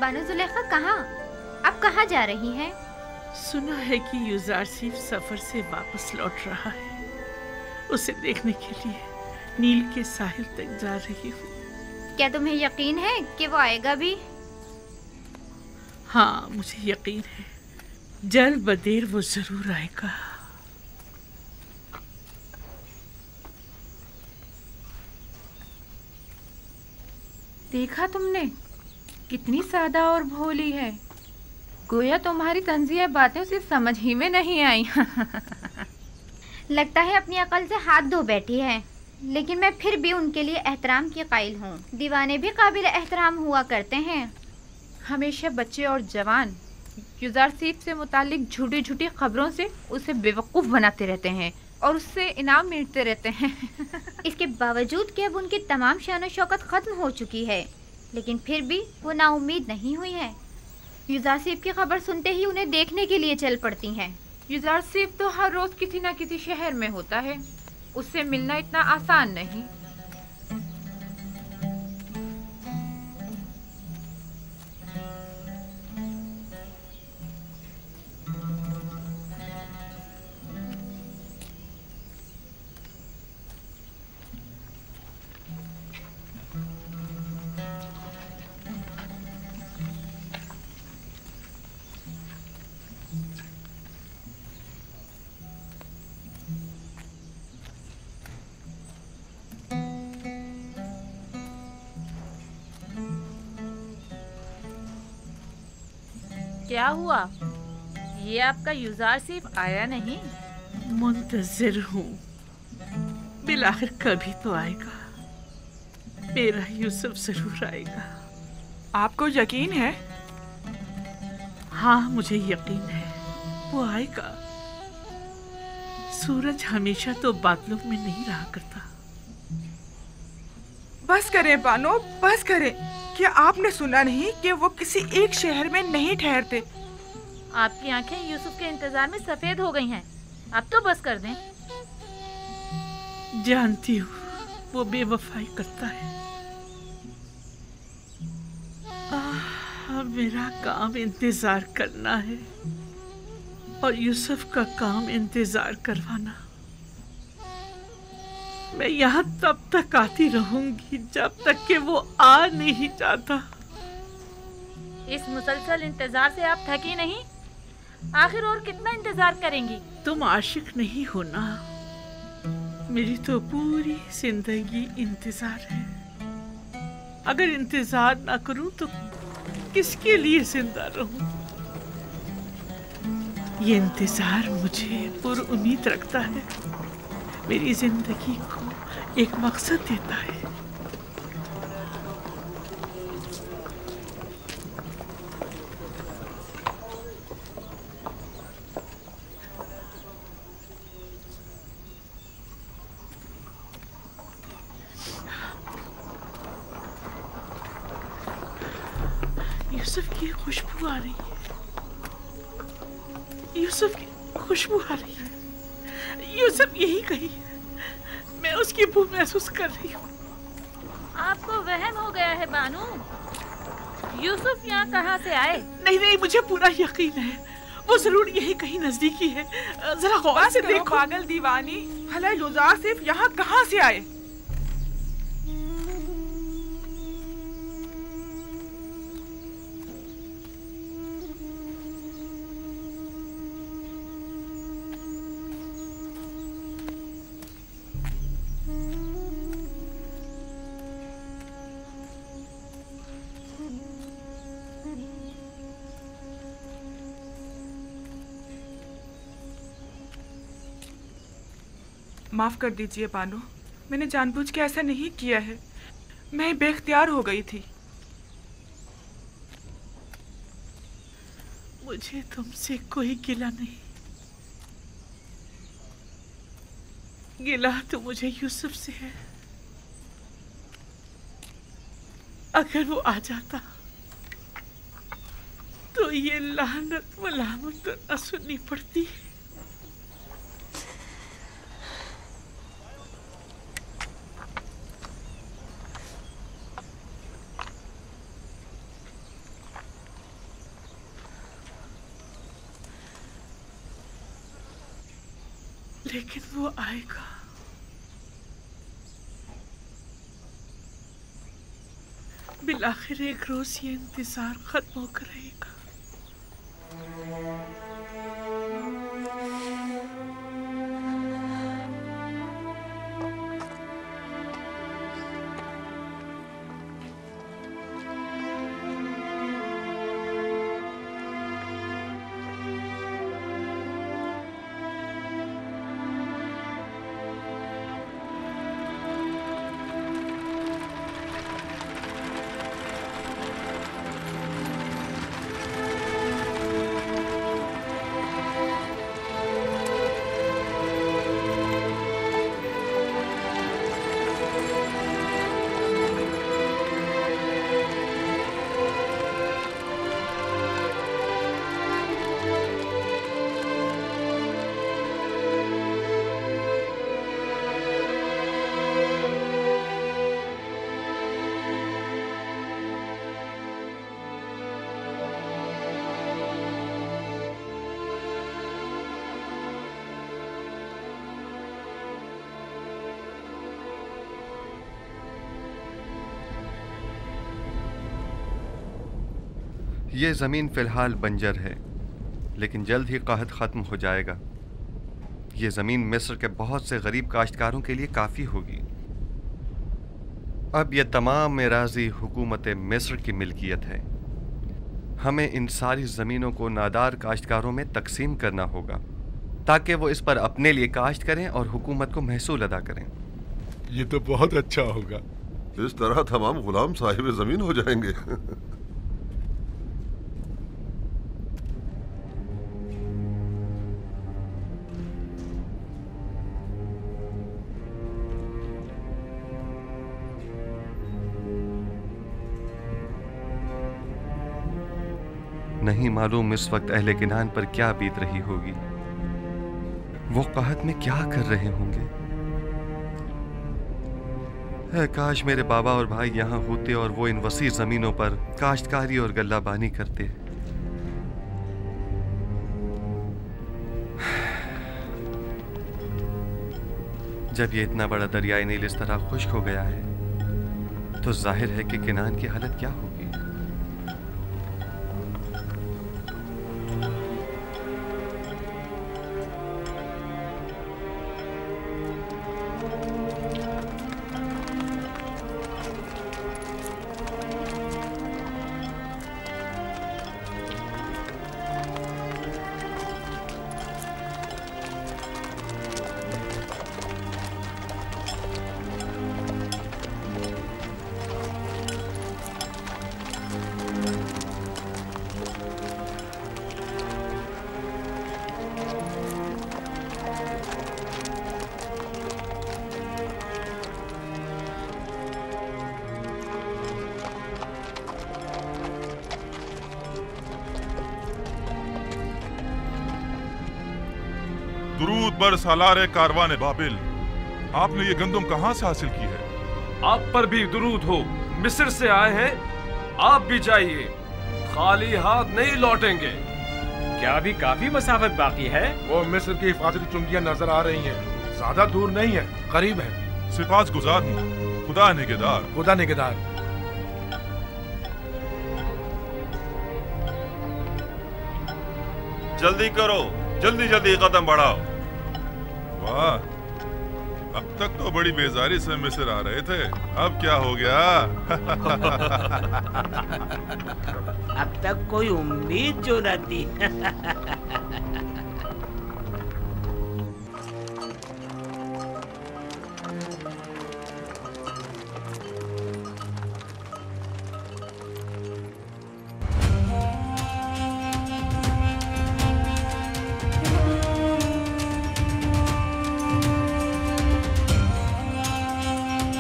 बानो जुलेखा कहाँ? आप कहाँ जा रही हैं? सुना है कि युज़ारसीफ सफर से वापस लौट रहा है। उसे देखने के लिए नील के साहिल तक जा रही हूँ। क्या तुम्हें यकीन है कि वो आएगा भी? हाँ, मुझे यकीन है, जल्द बदेर वो जरूर आएगा। देखा तुमने, कितनी सादा और भोली है। गोया तुम्हारी तंज़िया बातें उसे समझ ही में नहीं आई। लगता है अपनी अकल से हाथ धो बैठी है, लेकिन मैं फिर भी उनके लिए एहतराम की कायल हूँ। दीवाने भी काबिल एहतराम हुआ करते हैं। हमेशा बच्चे और जवान युज़ारसीफ से मुतालिक झूठी झूठी खबरों से उसे बेवकूफ़ बनाते रहते हैं और उससे इनाम मिलते रहते हैं। इसके बावजूद कि अब उनकी तमाम शान शौकत ख़त्म हो चुकी है, लेकिन फिर भी वो नाउम्मीद नहीं हुई है। युज़ारसीफ की खबर सुनते ही उन्हें देखने के लिए चल पड़ती हैं। युज़ारसीफ तो हर रोज़ किसी न किसी शहर में होता है, उससे मिलना इतना आसान नहीं। क्या हुआ? ये आपका युज़ारसीफ आया नहीं? मुंतजिर हूँ, बिलाखिर कभी तो आएगा। मेरा यूसुफ जरूर आएगा। आपको यकीन है? हाँ, मुझे यकीन है, वो आएगा। सूरज हमेशा तो बादलों में नहीं रहा करता। बस करें बानो, बस करें। क्या आपने सुना नहीं कि वो किसी एक शहर में नहीं ठहरते? आपकी आंखें यूसुफ के इंतजार में सफेद हो गई हैं। अब तो बस कर दें। जानती हूँ वो बेवफाई करता है। मेरा काम इंतजार करना है और यूसुफ का काम इंतजार करवाना। मैं यहाँ तब तक आती रहूंगी जब तक कि वो आ नहीं जाता। इस मुसलसल इंतजार से आप थकी नहीं? आखिर और कितना इंतजार करेंगी? तुम आशिक नहीं हो ना, मेरी तो पूरी जिंदगी इंतजार है। अगर इंतजार ना करूं तो किसके लिए जिंदा रहूं? ये इंतजार मुझे पुरुम्मीद रखता है, मेरी जिंदगी को एक मकसद देता है। यूसुफ की खुशबू आ रही है, यूसुफ की खुशबू आ रही है। यूसुफ यही कहीं है, मैं उसकी बू महसूस कर रही हूँ। आपको वहम हो गया है बानू। यूसुफ यहाँ कहाँ से आए? नहीं नहीं, मुझे पूरा यकीन है, वो जरूर यही कहीं नजदीकी है। जरा गौर से देखो। पागल दीवानी, भला युज़ारसीफ यहाँ कहाँ से आए? माफ कर दीजिए बानो, मैंने जानबूझ के ऐसा नहीं किया है। मैं बेख्तियार हो गई थी। मुझे तुमसे कोई गिला नहीं, गिला तो मुझे यूसुफ से है। अगर वो आ जाता तो ये लानत मलामत तो न सुननी पड़ती। लेकिन वो आएगा। बिलाखिर एक रोज ये इंतजार खत्म होकर रहेगा। ये ज़मीन फ़िलहाल बंजर है, लेकिन जल्द ही क़हत ख़त्म हो जाएगा। ये ज़मीन मिस्र के बहुत से गरीब काश्तकारों के लिए काफ़ी होगी। अब ये तमाम एराज़ी हुकूमत मिस्र की मिल्कियत है। हमें इन सारी ज़मीनों को नादार काश्तकारों में तकसीम करना होगा ताकि वो इस पर अपने लिए काश्त करें और हुकूमत को महसूल अदा करें। ये तो बहुत अच्छा होगा। इस तरह तमाम गुलाम साहिब ज़मीन हो जाएंगे। नहीं मालूम इस वक्त अहले किनान पर क्या बीत रही होगी। वो क़हत में क्या कर रहे होंगे। है काश मेरे बाबा और भाई यहाँ होते और वो इन वसी ज़मीनों पर काश्तकारी और गल्लाबानी करते। जब ये इतना बड़ा दरियाई नील इस तरह खुश्क हो गया है तो जाहिर है कि किनान की हालत क्या होगी। दुरूद बर सालारे कारवाने बाबिल, आपने ये गंदम कहाँ से हासिल की है? आप पर भी दुरूद हो। मिस्र से आए हैं, आप भी जाइए, खाली हाथ नहीं लौटेंगे। क्या अभी काफी मसाफत बाकी है? वो मिस्र की हिफाजती चुंगियां नजर आ रही हैं। ज्यादा दूर नहीं है, करीब है। सिपास गुजार हूँ, खुदा निगहदार। खुदा निगहदार। जल्दी करो, जल्दी जल्दी कदम बढ़ाओ। वाह, अब तक तो बड़ी बेजारी से मिस्र आ रहे थे, अब क्या हो गया? अब तक कोई उम्मीद जो न थी।